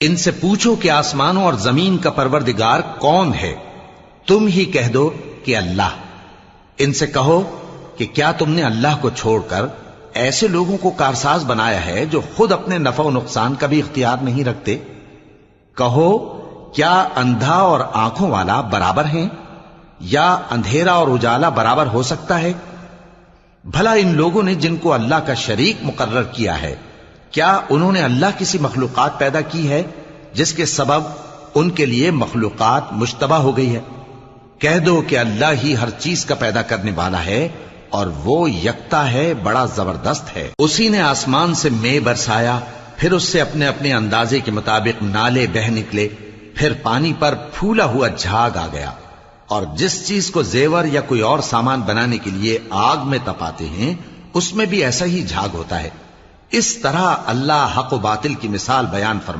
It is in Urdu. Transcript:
ان سے پوچھو کہ آسمانوں اور زمین کا پروردگار کون ہے؟ تم ہی کہہ دو کہ اللہ۔ ان سے کہو کہ کیا تم نے اللہ کو چھوڑ کر ایسے لوگوں کو کارساز بنایا ہے جو خود اپنے نفع و نقصان کا بھی اختیار نہیں رکھتے؟ کہو کیا اندھا اور آنکھوں والا برابر ہیں؟ یا اندھیرا اور اجالا برابر ہو سکتا ہے؟ بھلا ان لوگوں نے جن کو اللہ کا شریک مقرر کیا ہے، کیا انہوں نے اللہ کسی مخلوقات پیدا کی ہے جس کے سبب ان کے لیے مخلوقات مشتبہ ہو گئی ہے؟ کہہ دو کہ اللہ ہی ہر چیز کا پیدا کرنے والا ہے اور وہ یکتا ہے، بڑا زبردست ہے۔ اسی نے آسمان سے مے برسایا، پھر اس سے اپنے اپنے اندازے کے مطابق نالے بہ نکلے، پھر پانی پر پھولا ہوا جھاگ آ گیا، اور جس چیز کو زیور یا کوئی اور سامان بنانے کے لیے آگ میں تپاتے ہیں اس میں بھی ایسا ہی جھاگ ہوتا ہے۔ اس طرح اللہ حق و باطل کی مثال بیان فرماتا ہے۔